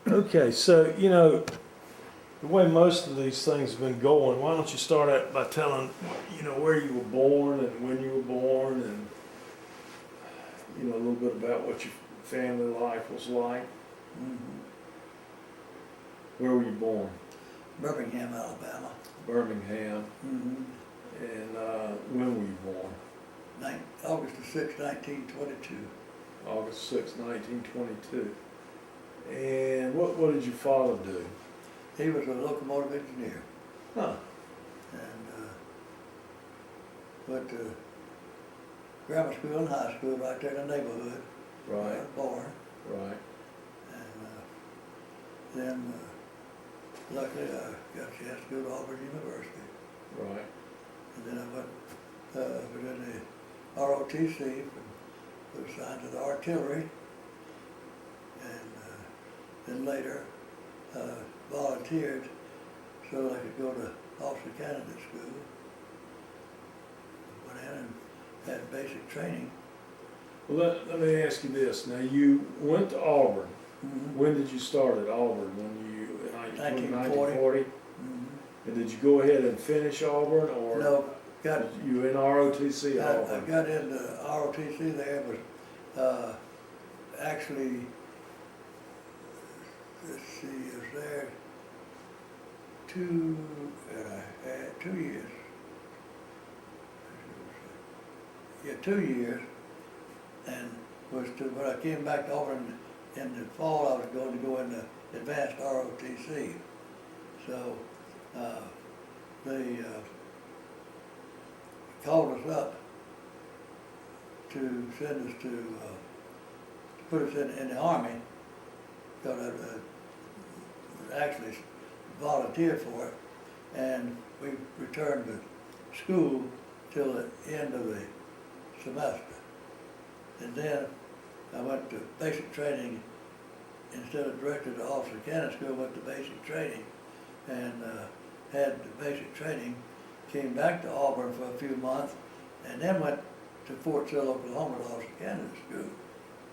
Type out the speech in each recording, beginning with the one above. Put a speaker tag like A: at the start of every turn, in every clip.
A: Okay, so, you know, the way most of these things have been going, why don't you start out by telling, you know, where you were born and when you were born and, you know, a little bit about what your family life was like.
B: Mm-hmm.
A: Where were you born?
B: Birmingham, Alabama.
A: Birmingham.
B: Mm-hmm.
A: And when were you born?
B: August the 6th, 1922.
A: August 6, 1922. And what did your father do?
B: He was a locomotive engineer
A: Huh.
B: and went to grammar school and high school right there in the neighborhood. Where I
A: Right,
B: was born.
A: right.
B: And then luckily I got a chance to go to Auburn University.
A: Right.
B: And then I went, was in the ROTC and was assigned to the artillery. And then later volunteered so I could go to officer candidate school. Went in and had basic training.
A: Well, let me ask you this. Now, you went to Auburn.
B: Mm-hmm.
A: When did you start at Auburn? When you, in
B: 1940.
A: 1940?
B: Mm-hmm.
A: And did you go ahead and finish Auburn, or
B: No, got
A: you in ROTC at
B: I
A: Auburn?
B: got into ROTC there, but actually, let's see, I was there 2 years. Yeah, 2 years, and was to when I came back to Auburn in the fall, I was going to go into advanced ROTC. So they called us up to send us to put us in the Army, because I actually volunteered for it, and we returned to school till the end of the semester. And then I went to basic training. Instead of directed to officer candidate school, went to basic training and had the basic training, came back to Auburn for a few months, and then went to Fort Sill, Oklahoma to officer candidate school.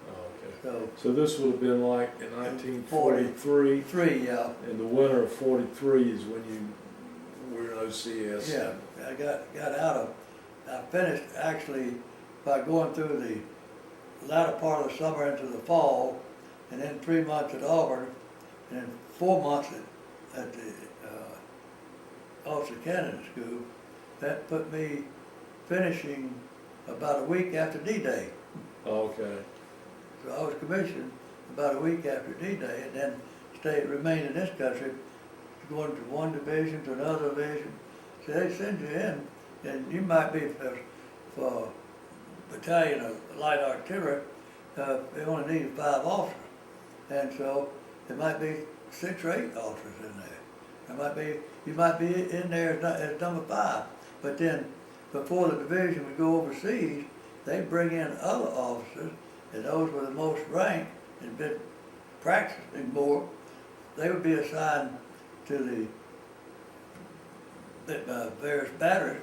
A: Oh, okay.
B: So
A: So this would have been like in 1943?
B: 3, yeah.
A: In the winter of 43 is when you were in OCS?
B: Yeah, I got out of, I finished actually by going through the latter part of the summer into the fall, and then 3 months at Auburn, and then 4 months at the officer candidate school. That put me finishing about a week after D-Day.
A: Okay.
B: So I was commissioned about a week after D-Day, and then remained in this country, going from one division to another division. So they send you in, and you might be for battalion of light artillery, they only need 5 officers. And so there might be 6 or 8 officers in there. You might be in there as number 5. But then before the division would go overseas, they bring in other officers, and those with the most rank and been practicing more, they would be assigned to the various batteries,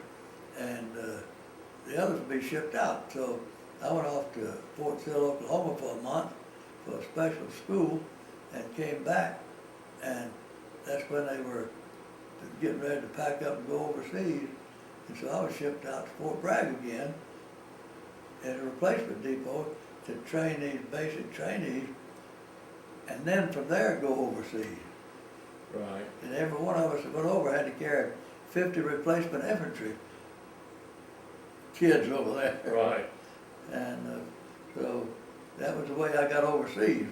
B: and the others would be shipped out. So I went off to Fort Sill, Oklahoma for a month for a special school, and came back, and that's when they were getting ready to pack up and go overseas. And so I was shipped out to Fort Bragg again at a replacement depot to train these basic trainees, and then from there go overseas.
A: Right.
B: And every one of us that went over had to carry 50 replacement infantry kids over there.
A: Right.
B: And so that was the way I got overseas.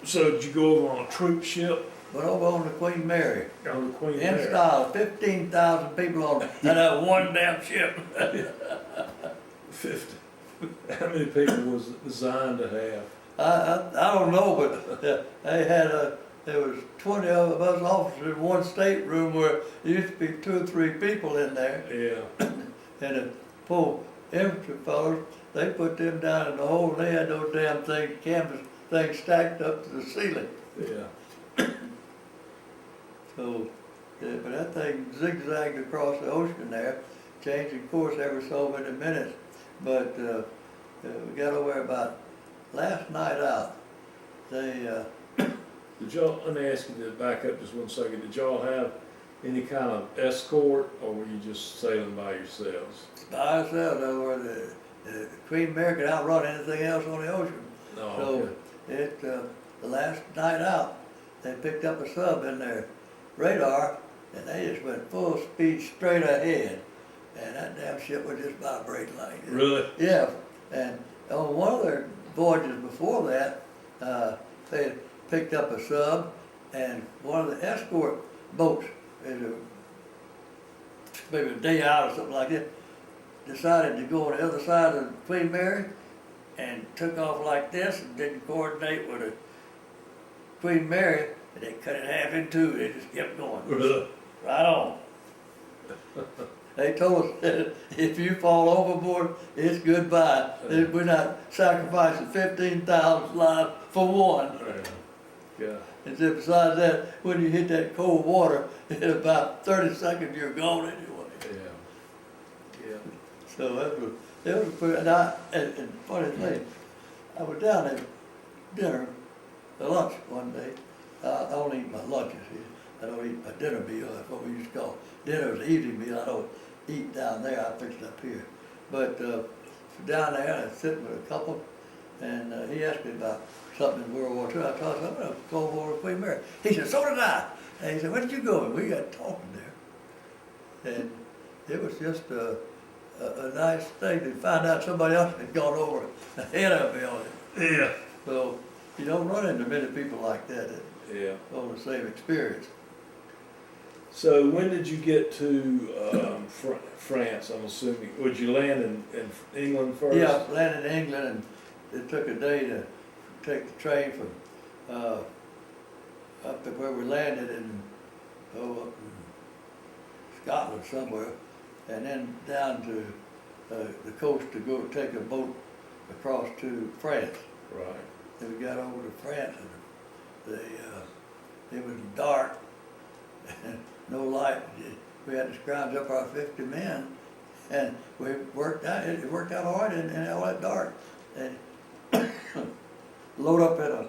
A: So did you go over on a troop ship?
B: Went over on the Queen Mary.
A: On the Queen
B: In
A: Mary?
B: style, 15,000 people on that one damn ship.
A: 50. How many people was it designed to have?
B: I don't know, but they had there was 20 of us officers in one stateroom where there used to be 2 or 3 people in there.
A: Yeah.
B: And the poor infantry fellows, they put them down in the hole, and they had those damn canvas things stacked up to the ceiling.
A: Yeah.
B: So, yeah, but that thing zigzagged across the ocean there, changing course every so many minutes. But we got over about last night out. They
A: Did y'all, let me ask you to back up just 1 second, did y'all have any kind of escort, or were you just sailing by yourselves?
B: By ourselves, over the Queen Mary could outrun anything else on the ocean.
A: No,
B: So
A: okay.
B: the last night out, they picked up a sub in their radar, and they just went full speed straight ahead. And that damn ship was just vibrating like this.
A: Really?
B: Yeah, and on one of their voyages before that, they picked up a sub, and one of the escort boats, maybe a day out or something like that, decided to go on the other side of Queen Mary and took off like this and didn't coordinate with the Queen Mary, and they cut it half in two. They just kept going.
A: Really?
B: Right on. They told us that if you fall overboard, it's goodbye. We're not sacrificing 15,000 lives for one.
A: Yeah.
B: And then besides that, when you hit that cold water, in about 30 seconds you're gone anyway.
A: Yeah. Yeah.
B: So that was pretty, and funny thing, I was down at dinner, lunch one day. I don't eat my lunches here. I don't eat my dinner meal. That's what we used to call dinner is the evening meal. I don't eat down there. I fix it up here. But down there, I was sitting with a couple, and he asked me about something in World War II. I told him, I'm going to go over to Queen Mary. He said, so did I. And he said, where did you go? And we got talking there. And it was just a nice thing to find out somebody else had gone over ahead of me on it.
A: Yeah.
B: So you don't run into many people like that
A: Yeah.
B: on the same experience.
A: So when did you get to France, I'm assuming? Would you land in England first?
B: Yeah, landed in England, and it took a day to take the train from up to where we landed up in Scotland somewhere, and then down to the coast to go take a boat across to France.
A: Right.
B: Then we got over to France, and it was dark, no light. We had to scrounge up our 50 men, and we worked out. It worked out all right in all that dark. And load up in a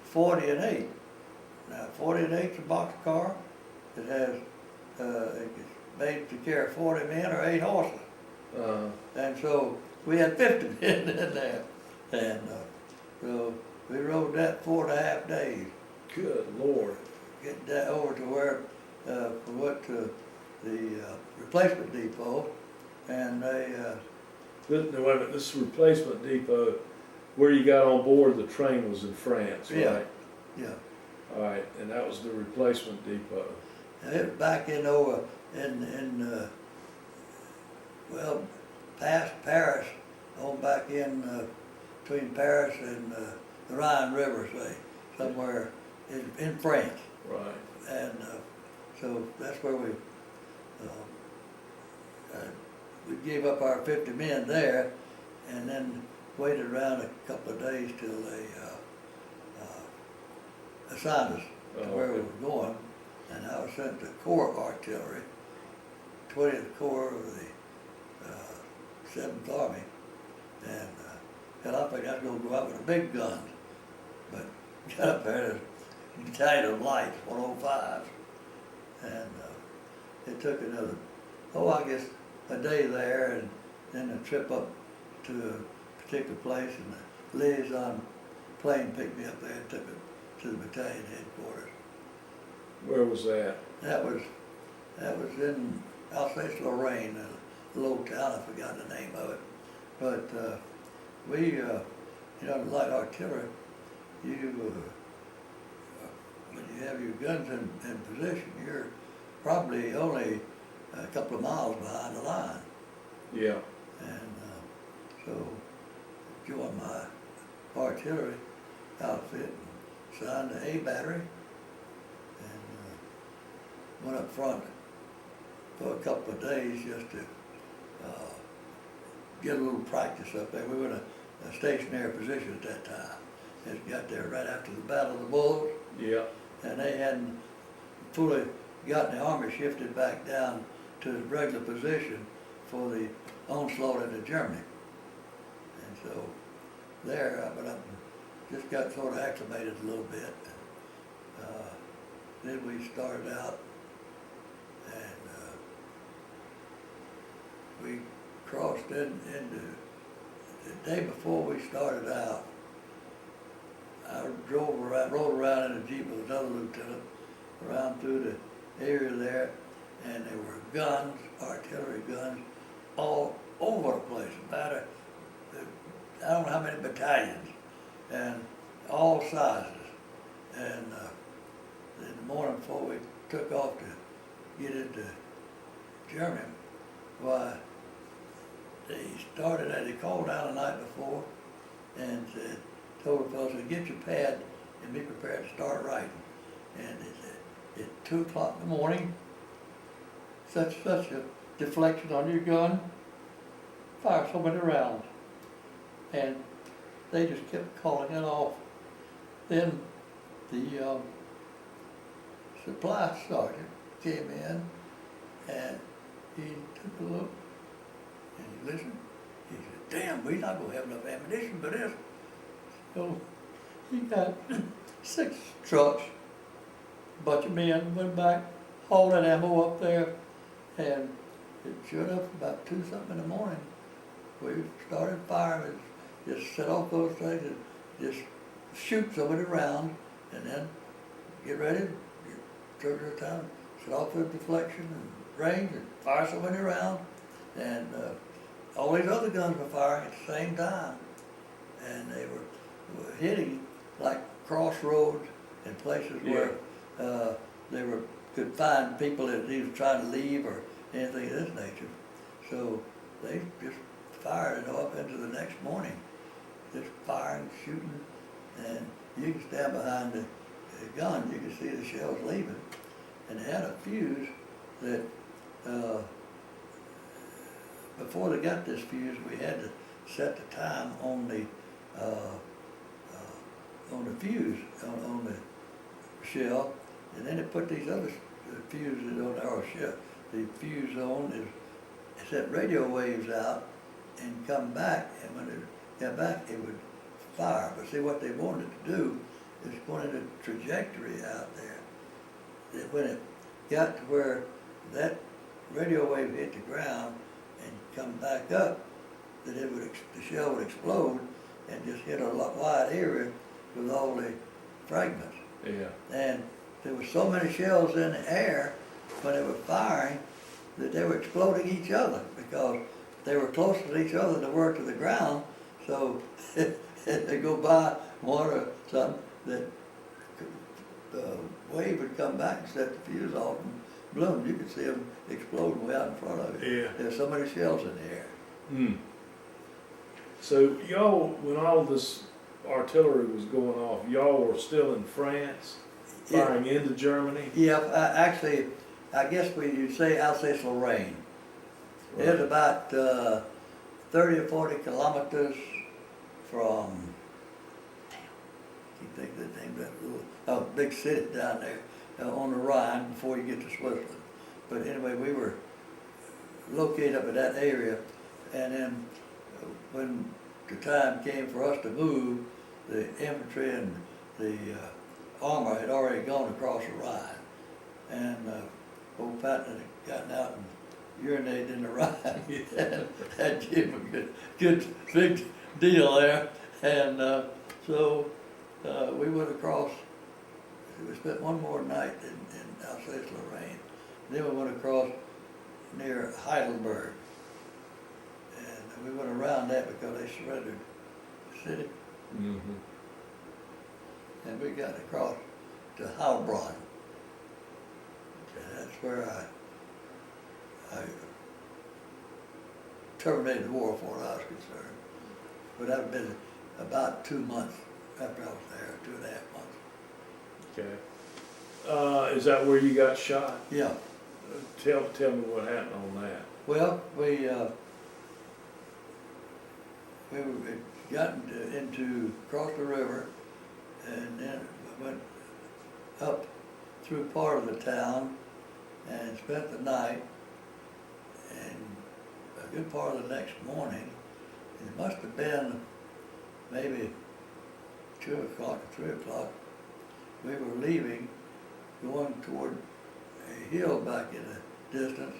B: 40 and 8. Now 40 and 8's a box car. It has it's made to carry 40 men or 8 horses. And so we had 50 men in there, and so we rode that 4.5 days.
A: Good Lord.
B: Get that over to where we went to the replacement depot, and they.
A: Wait a minute, this replacement depot, where you got on board the train was in France, right?
B: Yeah. Yeah.
A: All right, and that was the replacement depot.
B: And it was back in over in well, past Paris, on back in between Paris and the Rhine River, say, somewhere in France.
A: Right.
B: And so that's where we gave up our 50 men there, and then waited around a couple of days till they assigned us to where we were going. And I was sent to Corps Artillery, 20th Corps of the 7th Army. And hell, I think I was going to go out with the big guns. But got up there, a battalion of lights, 105s. And it took another, I guess a day there, and then a trip up to a particular place, and the liaison plane picked me up there and took it to the battalion headquarters.
A: Where was that?
B: That was in Alsace-Lorraine, a little town, I forgot the name of it. But we, light artillery, when you have your guns in position, you're probably only a couple of miles behind the line.
A: Yeah.
B: And so joined my artillery outfit and signed the A battery, and went up front for a couple of days just to get a little practice up there. We were in a stationary position at that time. Just got there right after the Battle of the Bulge.
A: Yeah.
B: And they hadn't fully gotten the army shifted back down to its regular position for the onslaught into Germany. And so there I went up and just got sort of acclimated a little bit. Then we started out and we crossed into, the day before we started out, I rode around in a Jeep with another lieutenant around through the area there, and there were guns, artillery guns, all over the place. About I don't know how many battalions, and all sizes. And in the morning before we took off to get into Germany, why, they called down the night before and said, told the fellows, get your pad and be prepared to start writing. And they said, at 2 o'clock in the morning, such a deflection on your gun, fire so many rounds. And they just kept calling it off. Then the supply sergeant came in and he took a look and he listened. He said, damn, we're not going to have enough ammunition for this. So he got 6 trucks, a bunch of men went back, hauled that ammo up there, and it showed up about 2-something in the morning. We started firing, just set off those things and just shoot so many rounds, and then get ready, turn your time, set off the deflection and range and fire so many rounds. And all these other guns were firing at the same time. And they were hitting like crossroads and places where they could find people that either trying to leave or anything of this nature. So they just fired it up into the next morning, just firing, shooting, and you can stand behind the gun, you can see the shells leaving. And they had a fuse that, before they got this fuse, we had to set the time on the fuse, on the shell, and then they put these other fuses on our shell. The fuse on is set radio waves out and come back, and when it got back, it would fire. But see, what they wanted to do is put in a trajectory out there, that when it got to where that radio wave hit the ground and come back up, that the shell would explode and just hit a wide area with all the fragments.
A: Yeah.
B: And there were so many shells in the air when they were firing that they were exploding each other because they were closer to each other than they were to the ground. So if they go by one or something, that the wave would come back and set the fuse off and bloom. You could see them exploding way out in front of you.
A: Yeah.
B: There's so many shells in the air.
A: Hmm. So y'all, when all this artillery was going off, y'all were still in France, firing into Germany?
B: Yeah, actually, I guess you'd say Alsace-Lorraine.
A: Right.
B: It's about 30 or 40 kilometers from, I keep thinking of the name of that little, big city down there on the Rhine before you get to Switzerland. But anyway, we were located up in that area, and then when the time came for us to move, the infantry and the armor had already gone across the Rhine. And old Patton had gotten out and urinated in the Rhine. And that gave him a good big deal there. And so we went across, we spent one more night in Alsace-Lorraine. Then we went across near Heidelberg. And we went around that because they surrendered the city.
A: Mm-hmm.
B: And we got across to Heilbronn. And that's where I terminated the war for I was concerned. But I've been about 2 months after I was there, 2.5 months.
A: Okay. Is that where you got shot?
B: Yeah.
A: Tell me what happened on that.
B: Well, we got into across the river, and then we went up through part of the town and spent the night, and a good part of the next morning. It must have been maybe 2 o'clock or 3 o'clock. we were leaving, going toward a hill back in the distance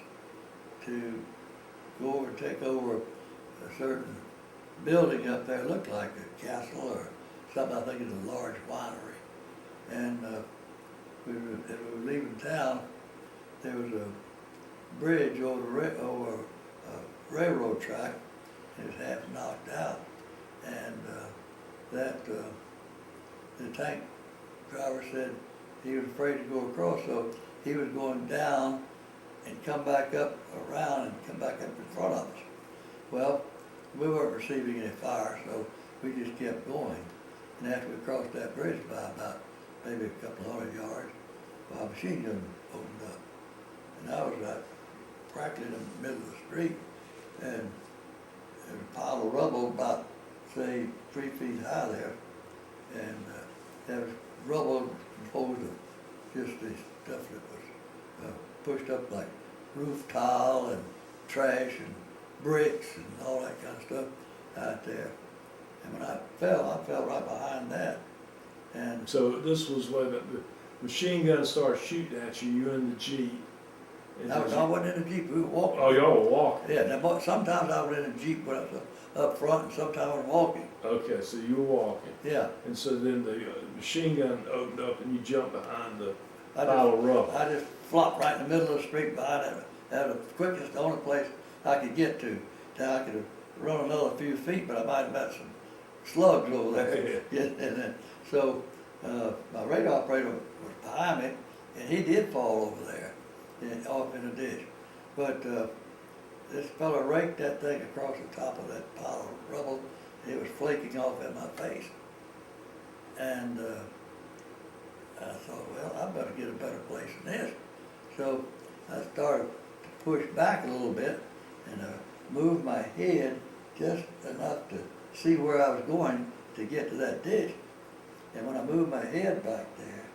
B: to go over and take over a certain building up there, looked like a castle or something. I think it's a large winery. And as we were leaving town, there was a bridge over a railroad track, and it was half knocked out. And the tank driver said he was afraid to go across, so he was going down and come back up around and come back up in front of us. Well, we weren't receiving any fire, so we just kept going. And after we crossed that bridge by about maybe a couple hundred yards, well, a machine gun opened up. And I was like practically in the middle of the street, and there was a pile of rubble about, say, 3 feet high there. And there was rubble composed of just this stuff that was pushed up like roof tile and trash and bricks and all that kind of stuff out there. And when I fell right behind that. And
A: So this was when the machine gun started shooting at you, you in the Jeep. And
B: I wasn't in the Jeep, we were walking.
A: Oh, y'all were walking?
B: Yeah, now, sometimes I was in the Jeep when I was up front, and sometimes I was walking.
A: Okay, so you were walking.
B: Yeah.
A: And so then the machine gun opened up and you jumped behind the pile of rubble.
B: I just flopped right in the middle of the street behind it. That was the quickest, the only place I could get to. Now I could have run another few feet, but I might have met some slugs over there.
A: Yeah.
B: And then, so my radar operator was behind me, and he did fall over there, off in the ditch. But this fellow raked that thing across the top of that pile of rubble. It was flaking off in my face. And I thought, well, I better get a better place than this. So I started to push back a little bit and move my head just enough to see where I was going to get to that ditch. And when I moved my head back there,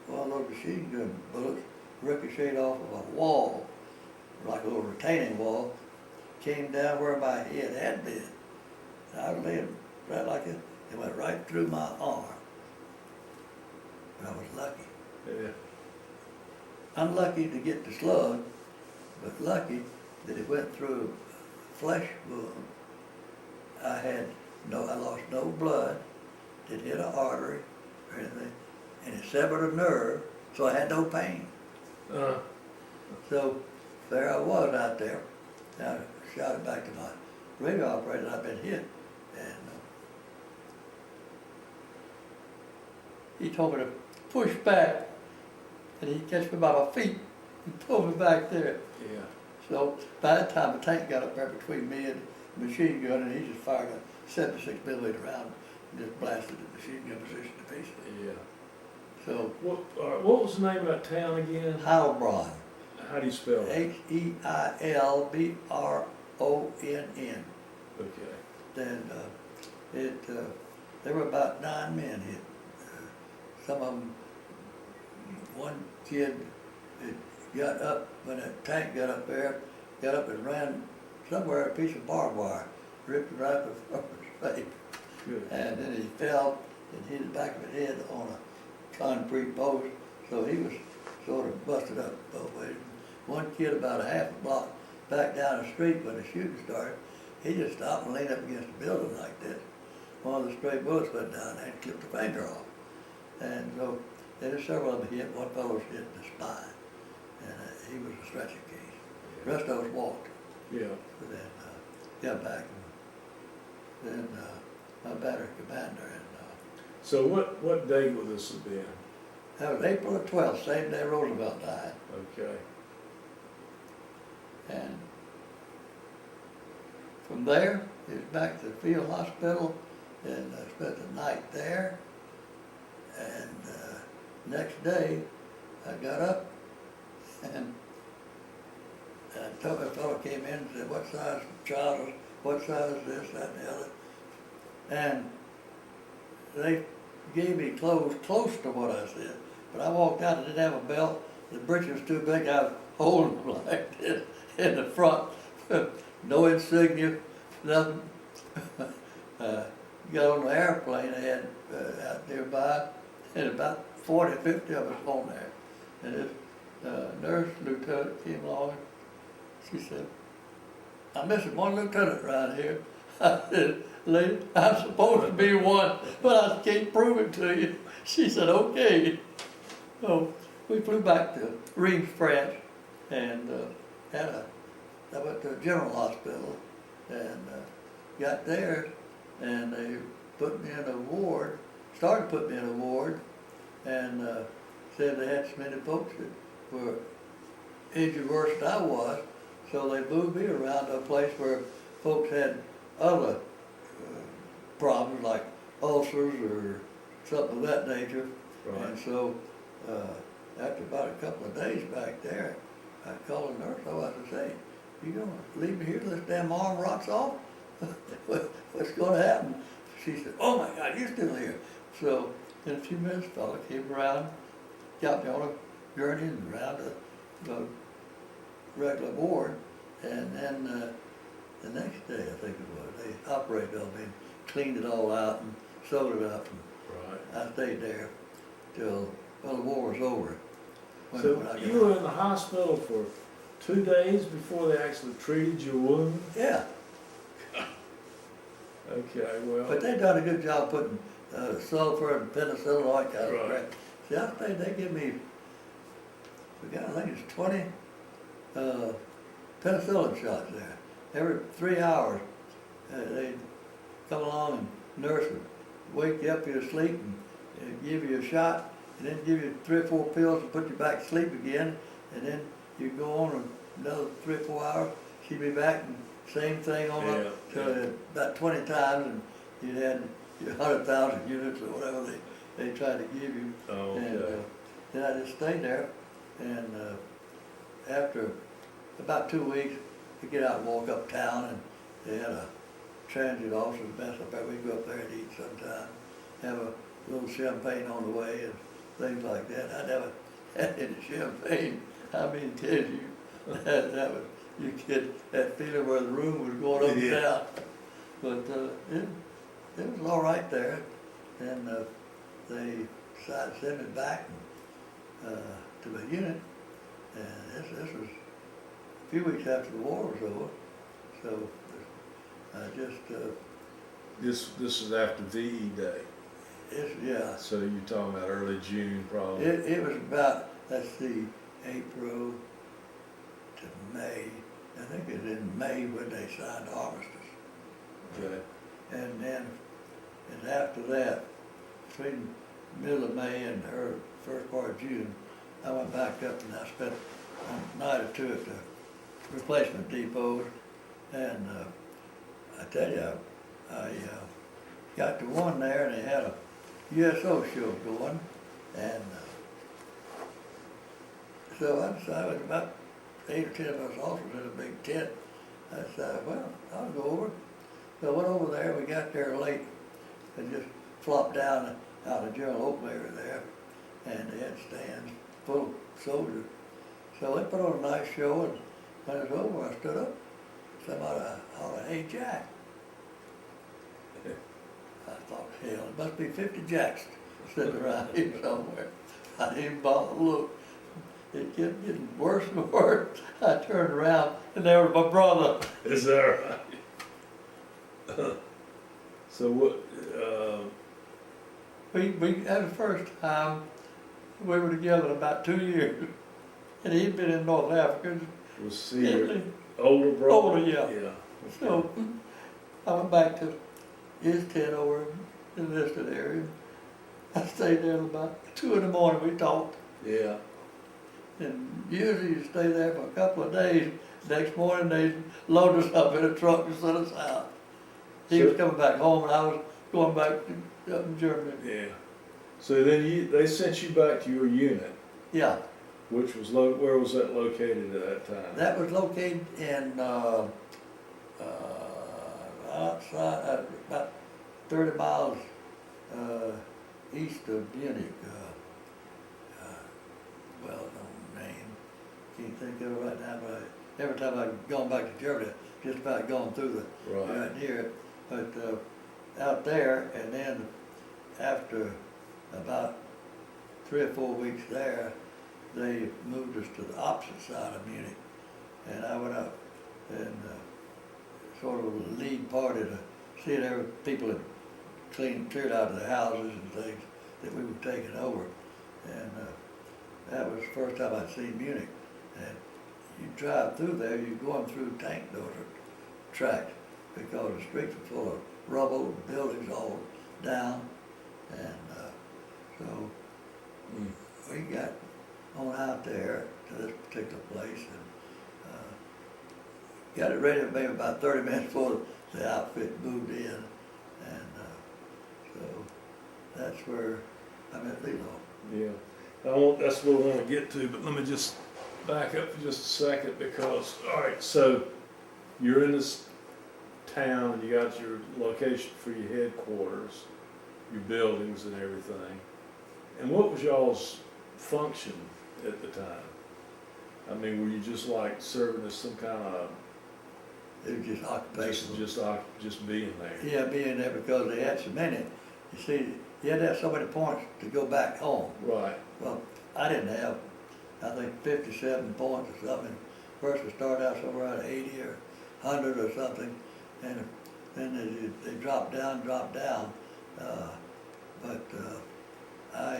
B: one of those machine gun bullets ricocheted off of a wall, like a little retaining wall, came down where my head had been. And I was laying right like it. It went right through my arm. But I was lucky.
A: Yeah.
B: Unlucky to get the slug, but lucky that it went through a flesh wound. I lost no blood. It hit an artery or anything, and it severed a nerve, so I had no pain. So there I was out there. I shouted back to my radar operator, I'd been hit, and he told me to push back, and he catch me by my feet and pulled me back there.
A: Yeah.
B: So by that time, the tank got up there between me and the machine gun, and he just fired a 76 millimeter round and just blasted the machine gun position to pieces.
A: Yeah.
B: So
A: What was the name of that town again?
B: Heilbronn.
A: How do you spell it?
B: Heilbronn.
A: Okay.
B: Then there were about 9 men hit. Some of them, one kid got up, when that tank got up there, got up and ran somewhere a piece of barbed wire, ripped it right before his face.
A: Good.
B: And then he fell and hit the back of his head on a concrete post, so he was sort of busted up both ways. One kid about a half a block back down the street when the shooting started, he just stopped and leaned up against the building like this. One of the stray bullets went down there and clipped a finger off. And so there's several of them hit. One fellow was hit in the spine, and he was a stretcher case. The rest of us walked.
A: Yeah.
B: But then got back, and then my battery commander, and
A: So what day would this have been?
B: that was April the 12th, same day Roosevelt died.
A: Okay.
B: And from there, he was back to the field hospital, and spent the night there. And next day, I got up, and a fellow came in and said, what size child is, what size is this, that, and the other. And they gave me clothes close to what I said. But I walked out, I didn't have a belt, the breeches was too big, I was holding them like this in the front. No insignia, nothing. Got on the airplane I had out nearby, and about 40, 50 of us on there. And this nurse lieutenant came along, and she said, "I'm missing one lieutenant around here." I said, "Lady, I'm supposed to be one, but I can't prove it to you." She said, "Okay." So we flew back to Reims, France, and I went to a general hospital and got there, and they put me in a ward, started putting me in a ward, and said they had so many folks that were injured worse than I was, so they moved me around to a place where folks had other problems like ulcers or something of that nature.
A: Right.
B: And so after about a couple of days back there, I called the nurse. I said, "Say, you gonna leave me here till this damn arm rots off? What's gonna happen?" She said, "Oh my God, you're still here." So in a few minutes, a fella came around, got me on a gurney and around the regular ward, and then the next day, I think it was, they operated on me, cleaned it all out and sewed it up, and
A: Right.
B: I stayed there till, well, the war was over.
A: So
B: when I got
A: you were in the hospital for 2 days before they actually treated your wound?
B: Yeah,
A: Okay, well.
B: but they done a good job putting sulfur and penicillin, all that kind of
A: Right.
B: crap. See, I stayed, they give me, I think it's 20 penicillin shots there. Every 3 hours, they'd come along and nurse would wake you up in your sleep and give you a shot, and then give you 3 or 4 pills to put you back to sleep again, and then you go on another 3 or 4 hours, she'd be back and same thing on up, so about 20 times, and you had your 100,000 units or whatever they tried to give you.
A: Oh, okay.
B: And then I just stayed there, and after about 2 weeks, we get out and walk uptown, and they had a transit officer's mess up there. We'd go up there and eat sometime, have a little champagne on the way and things like that. I never had any champagne. I mean, tell you, that was, you get that feeling where the room was going up and down. But it was all right there, and they decided to send me back to the unit, and this was a few weeks after the war was over, so I just,
A: This is after VE Day,
B: yeah.
A: so you're talking about early June probably?
B: It was about, let's see, April to May. I think it was in May when they signed the armistice.
A: Okay.
B: And then, and after that, between middle of May and the first part of June, I went back up and I spent a night or two at the replacement depot. And I tell you, I got to one there and they had a USO show going. And so I decided, about 8 or 10 of us officers in a big tent, I decided, well, I'll go over. So I went over there, we got there late, and just flopped down out of General Oak area there, and they had stands full of soldiers. So they put on a nice show, and when it was over, I stood up. Somebody hollered, "Hey, Jack." I thought, hell, it must be 50 Jacks sitting around here somewhere. I didn't even bother to look. It kept getting worse and worse. I turned around, and there was my brother.
A: Is that right? So what,
B: That was the first time we were together about 2 years. And he'd been in North Africa.
A: was he your older brother?
B: Older, yeah.
A: Yeah.
B: So I went back to his tent over in the listed area. I stayed there till about 2 in the morning, we talked.
A: Yeah.
B: And usually you stay there for a couple of days. Next morning they load us up in a truck and send us out. He was coming back home and I was going back up in Germany.
A: Yeah. So then they sent you back to your unit,
B: Yeah,
A: which was where was that located at that time?
B: that was located in outside, about 30 miles east of Munich. Well-known name. Can't think of it right now, but every time I've gone back to Germany, just about gone through right near it. But out there, and then after about 3 or 4 weeks there, they moved us to the opposite side of Munich. And I went up and sort of the lead party to see that every people had cleared out of their houses and things that we were taking over. And that was the first time I'd seen Munich. And you drive through there, you're going through tank dozer tracks because the streets are full of rubble, buildings all down. And so we got on out there to this particular place and got it ready maybe about 30 minutes before the outfit moved in. And so that's where I met Lilo.
A: Yeah, that's what I want to get to, but let me just back up for just a second because, all right, so you're in this town and you got your location for your headquarters, your buildings and everything. And what was y'all's function at the time? I mean, were you just like serving as some kind of
B: It was just occupational.
A: just being there?
B: Yeah, being there because they had so many. You see, you had to have so many points to go back home.
A: Right.
B: Well, I didn't have, I think 57 points or something. First we started out somewhere around 80 or 100 or something, and then they dropped down. I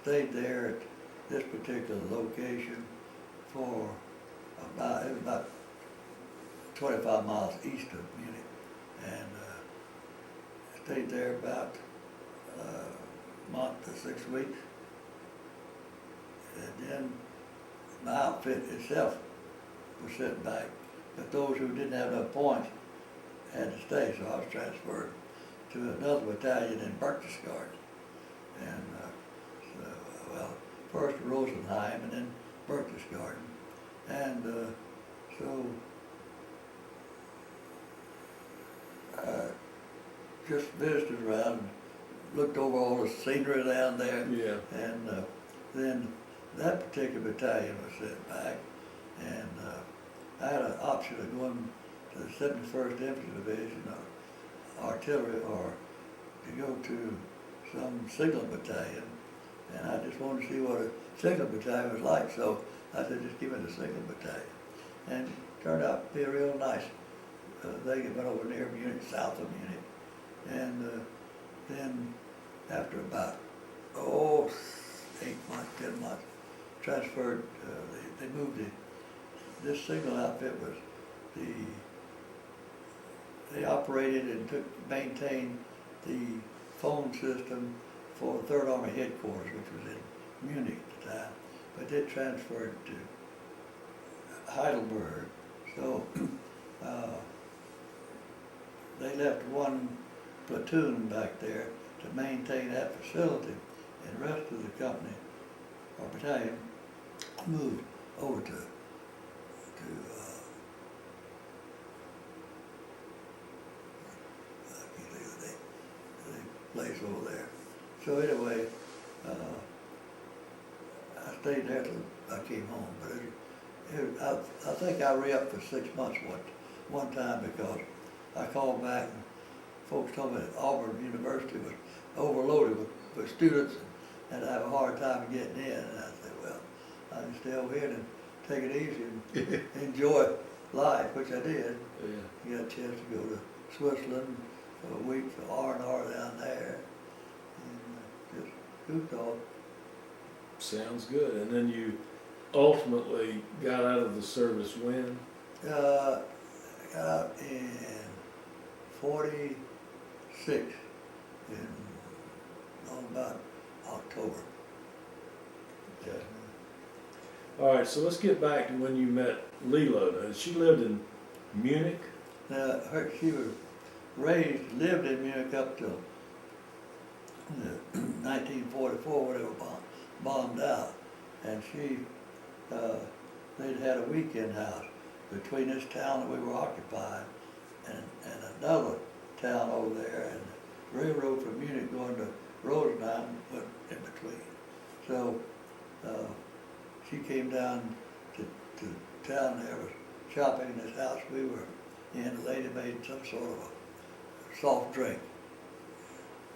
B: stayed there at this particular location for about 25 miles east of Munich, and stayed there about a month to 6 weeks. And then my outfit itself was sent back, but those who didn't have enough points had to stay, so I was transferred to another battalion in Berchtesgaden. And first Rosenheim and then Berchtesgaden. And so I just visited around and looked over all the scenery down there.
A: Yeah.
B: And then that particular battalion was sent back, and I had an option of going to the 71st Infantry Division or artillery, or to go to some signal battalion. And I just wanted to see what a signal battalion was like, so I said, just give me the signal battalion. And it turned out to be a real nice. They went over near Munich, south of Munich. And then after about, 8 months, 10 months, transferred, they moved it. This signal outfit was they operated and maintained the phone system for 3rd Army headquarters, which was in Munich at the time, but they transferred to Heidelberg. So they left one platoon back there to maintain that facility, and the rest of the company or battalion moved over to I can't think of the place over there. So anyway, I stayed there till I came home, but I think I re-upped for 6 months one time because I called back and folks told me that Auburn University was overloaded with students and I'd have a hard time getting in. And I said, well, I can stay over here and take it easy and enjoy life, which I did.
A: Yeah.
B: Got a chance to go to Switzerland for a week for R&R down there. And just goofed off.
A: Sounds good. And then you ultimately got out of the service when?
B: I got out in 46 in about October.
A: Okay. All right, so let's get back to when you met Lilo. Now, she lived in Munich?
B: Now, she was lived in Munich up till 1944 when they were bombed out. And they'd had a weekend house between this town that we were occupying and another town over there, and the railroad from Munich going to Rosenheim went in between. So she came down to town there, was shopping in this house we were in. The lady made some sort of a soft drink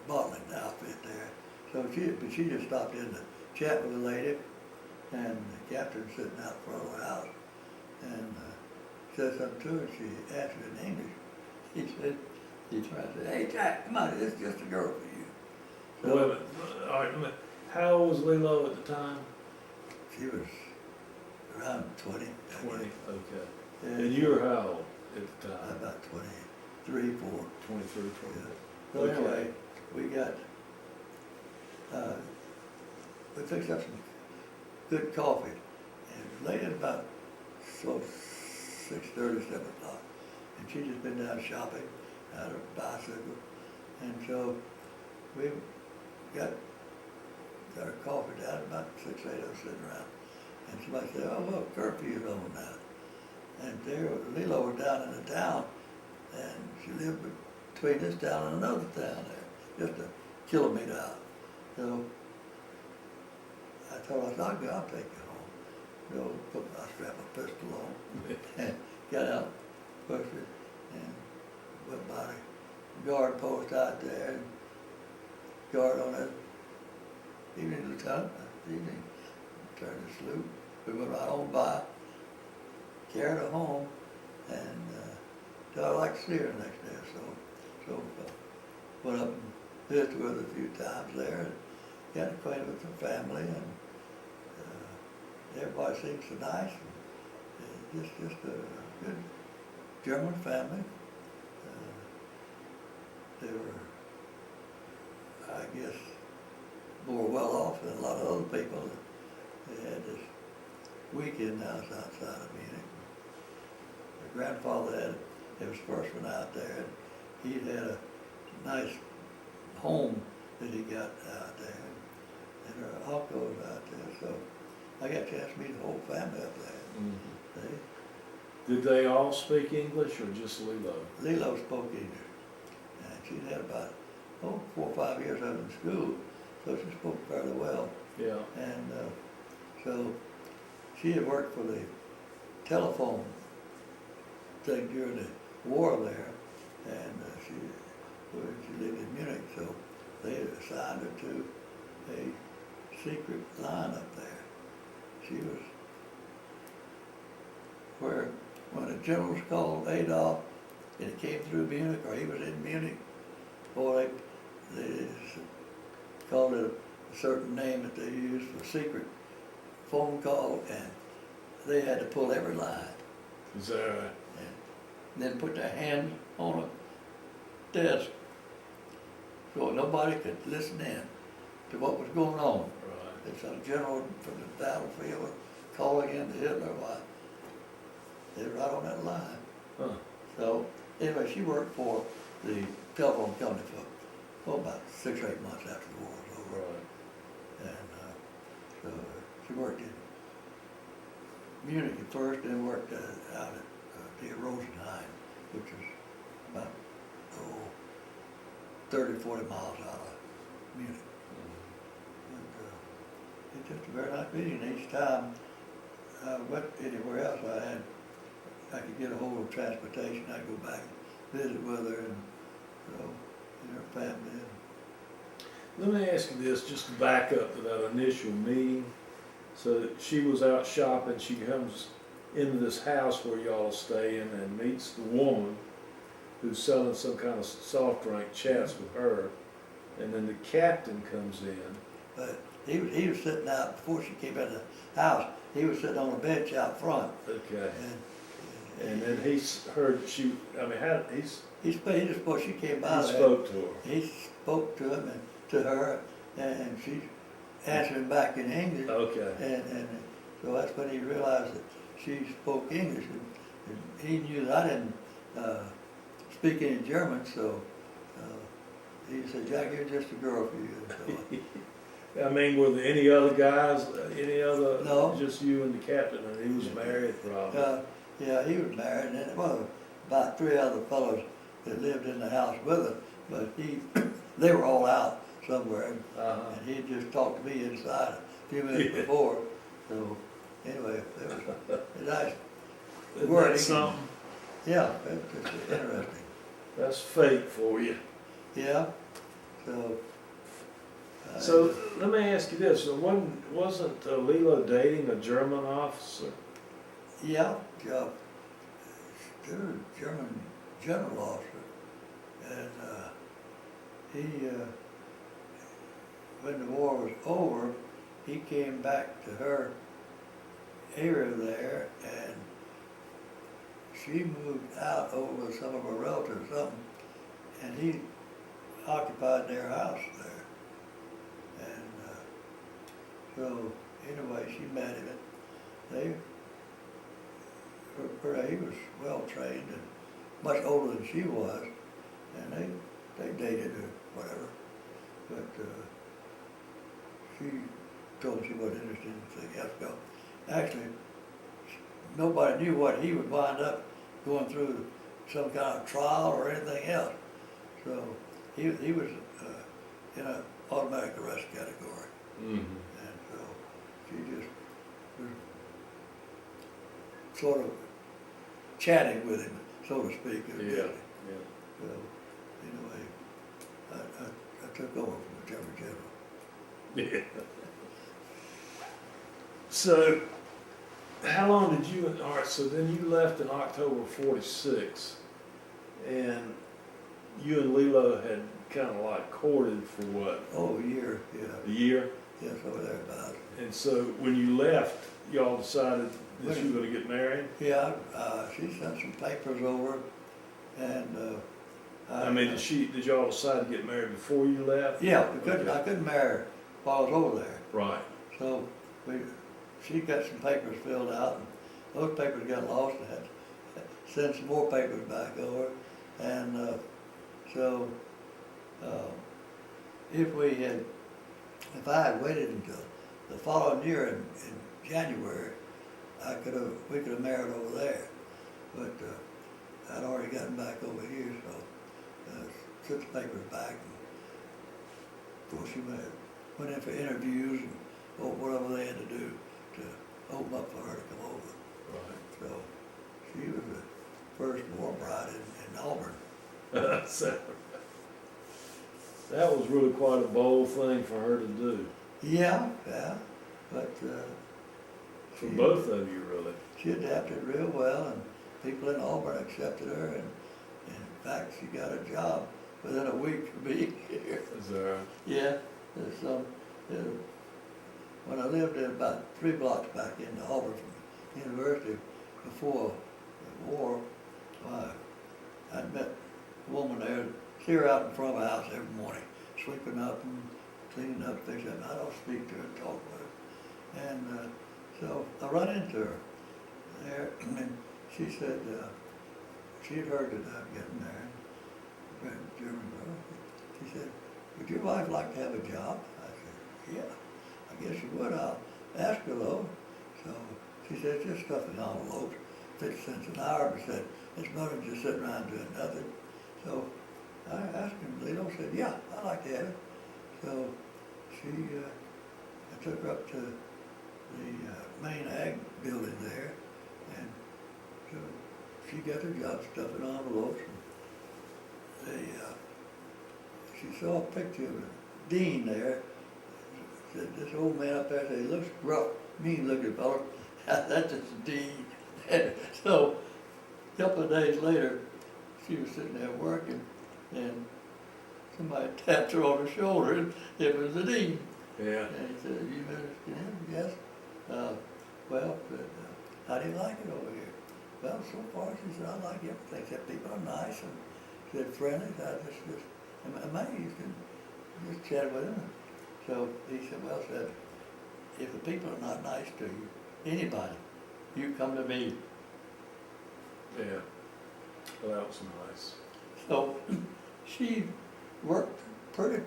B: bottling outfit there. So she just stopped in to chat with the lady, and the captain sitting out front of the house, and said something to her, she answered in English. He tried to say, "Hey Jack, come on, this is just a girl for you."
A: Wait a minute, all right, a minute. How old was Lilo at the time?
B: She was around 20.
A: 20, okay.
B: Yeah,
A: And you were how old at the time?
B: about 23, 4.
A: 23, 24.
B: So
A: Okay.
B: anyway, we got, we picked up some good coffee, and it was late at about 6:30, 7 o'clock. And she'd just been down shopping, had her bicycle, and so we got our coffee down about 6, 8 of us sitting around. And somebody said, "Oh, look, curfew's on now." And there, Lilo was down in the town, and she lived between this town and another town there, just a kilometer out. So I told her, I'll take you home. So I strapped my pistol on and got out, pushed it, and went by the guard post out there, and guard on that evening, lieutenant, evening, turned the salute. We went right on by, carried her home, and so I like to see her the next day or so. Went up and visited with her a few times there, and got acquainted with her family, and everybody seems so nice. And just a good German family. They were, I guess, more well off than a lot of other people. They had this weekend house outside of Munich. My grandfather was the first one out there, and he'd had a nice home that he got out there, and her uncle was out there, so I got a chance to meet the whole family up there.
A: Mm-hmm. Did they all speak English or just Lilo?
B: Lilo spoke English, and she'd had about 4 or 5 years out in school, so she spoke fairly well.
A: Yeah.
B: And so she had worked for the telephone thing during the war there, and she lived in Munich, so they assigned her to a secret line up there. She was where when the generals called Adolf and it came through Munich, or he was in Munich, boy, they called it a certain name that they used for secret phone call, and they had to pull every line.
A: Is that right?
B: And then put their hand on a desk so nobody could listen in to what was going on.
A: Right.
B: If some general from the battlefield was calling in to Hitler, why, they were right on that line.
A: Huh.
B: So anyway, she worked for the telephone company for about 6 or 8 months after the war was over.
A: Right.
B: And so she worked in Munich at first, then worked out at near Rosenheim, which was about 30, 40 miles out of Munich. And it's just a very nice meeting. Each time I went anywhere else, I could get a hold of transportation. I'd go back and visit with her and her family.
A: Let me ask you this, just to back up to that initial meeting. So she was out shopping, she comes into this house where y'all are staying and meets the woman who's selling some kind of soft drink, chats with her, and then the captain comes in.
B: But he was sitting out, before she came in the house, he was sitting on a bench out front.
A: Okay. And then he heard she, I mean, how,
B: He just before she came by
A: he
B: there,
A: spoke to her.
B: he spoke to him and to her, and she answered him back in English.
A: Okay.
B: And so that's when he realized that she spoke English, and he knew that I didn't speak any German, so he said, "Jack, you're just a girl for you." So,
A: I mean, were there any other guys, any other?
B: No.
A: Just you and the captain, and he was married probably.
B: yeah, he was married, and there was about 3 other fellows that lived in the house with us, but they were all out somewhere, and he just talked to me inside a few minutes before. So anyway, it was nice.
A: Isn't
B: wording.
A: that something?
B: Yeah, it was just interesting.
A: That's fate for you.
B: Yeah, so
A: So let me ask you this, so wasn't Lilo dating a German officer?
B: Yeah, yeah, still a German general officer, and he, when the war was over, he came back to her area there, and she moved out over with some of her relatives or something, and he occupied their house there. And so anyway, she met him, and he was well trained and much older than she was, and they dated or whatever. But she told me she wasn't interested in anything else. Go. Actually, nobody knew what he would wind up going through, some kind of trial or anything else. So he was in an automatic arrest category.
A: Mm-hmm.
B: And so she just was sort of chatting with him, so to speak.
A: Yeah.
B: So anyway, I took over from the German general.
A: Yeah. So, how long did you, all right, so then you left in October '46, and you and Lilo had kind of like courted for what,
B: Oh, a year, yeah.
A: a year?
B: Yes, over there about.
A: And so when you left, y'all decided that you were gonna get married?
B: Yeah, she sent some papers over, and
A: I mean, did y'all decide to get married before you left?
B: Yeah,
A: Okay.
B: I couldn't marry her while I was over there.
A: Right.
B: So she got some papers filled out, and those papers got lost. I had to send some more papers back over, and so if I had waited until the following year in January, we could have married over there. But I'd already gotten back over here, so took the papers back. And of course, she went in for interviews and whatever they had to do to open up for her to come over.
A: Right.
B: So she was the first war bride in Auburn.
A: So, that was really quite a bold thing for her to do.
B: Yeah, but
A: For both of you, really.
B: she adapted real well, and people in Auburn accepted her, and in fact, she got a job within a week of being here.
A: Is that right?
B: Yeah, there's some, when I lived in about 3 blocks back into Auburn from the university before the war, I'd met a woman there, see her out in front of the house every morning, sweeping up and cleaning up, fixing up. I don't speak to her and talk with her. And so I run into her there, and she said she had heard that I'm getting married, a German girl. She said, would your wife like to have a job? I said, yeah, I guess she would. I'll ask her though. So she said, just stuffing envelopes, 50 cents an hour. But said, it's better than just sitting around doing nothing. So I asked him, Lilo said, yeah, I'd like to have it. So I took her up to the main ag building there, and so she got her job stuffing envelopes. And she saw a picture of the dean there. Said, this old man up there, said, he looks rough, mean looking fellow. That's just the dean. And so a couple of days later, she was sitting there working, and somebody tapped her on the shoulder, and it was the dean.
A: Yeah.
B: And he said, you Mr. Conniff? Yes. Well, how do you like it over here? Well, so far, she said, I like everything. She said, people are nice, and she said, friendly. I just am amazed, and just chatted with him. So he said, well, said, if the people are not nice to you, anybody, you come to me.
A: Yeah. Well, that was nice.
B: So she worked pretty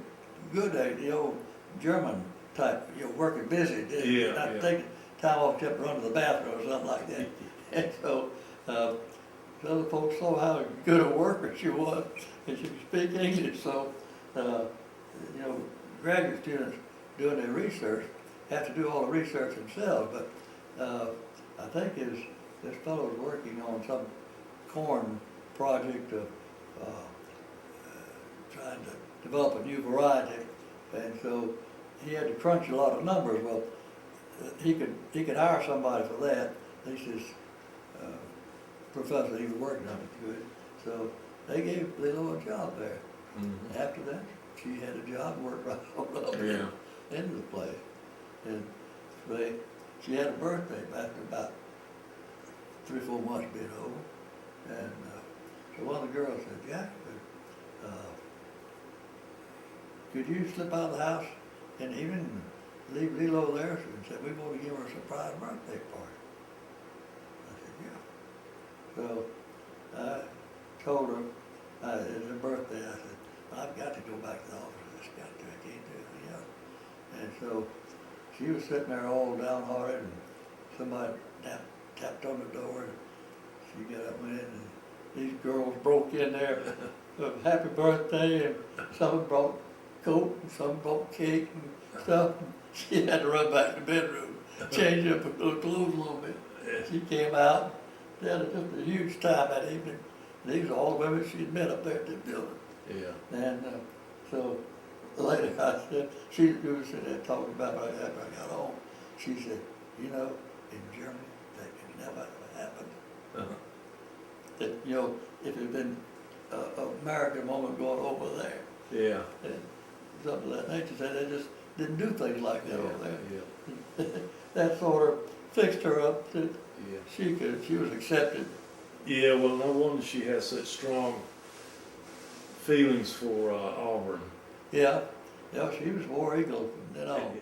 B: good at the old German type, working busy, not taking time off except to run to the bathroom or something like that. And so the other folks saw how good a worker she was, and she could speak English. So graduate students doing their research have to do all the research themselves. But I think this fellow's working on some corn project of trying to develop a new variety, and so he had to crunch a lot of numbers. Well, he could hire somebody for that. At least his professor he was working under could. So they gave Lilo a job there.
C: Mhm.
B: After that, she had a job and worked right on up
C: Yeah.
B: into the place. And she had a birthday after about 3 or 4 months being over. And so one of the girls said, Jack, could you slip out of the house in the evening and leave Lilo there? And said, we're going to give her a surprise birthday party. I said, yeah. So I told her, it's her birthday. I said, I've got to go back to the office. I just got to. I can't do anything else. And so she was sitting there all downhearted, and somebody tapped on the door, and she got up and went in, and these girls broke in there, happy birthday, and some brought coat, and some brought cake and stuff. And she had to run back to the bedroom, change up her little clothes a little bit. She came out, they had just a huge time that evening. These are all the women she'd met up there at the building.
C: Yeah.
B: And so later I said, she was sitting there talking about it after I got home. She said, you know, in Germany, that could never have happened.
C: Uh-huh.
B: That, you know, if it had been an American woman going over there,
C: Yeah.
B: and something of that nature, said they just didn't do things like that over there.
C: Yeah.
B: That sort of fixed her up that
C: Yeah.
B: she was accepted.
A: Yeah, well, no wonder she has such strong feelings for Auburn.
B: Yeah, yeah, she was War Eagle from then on.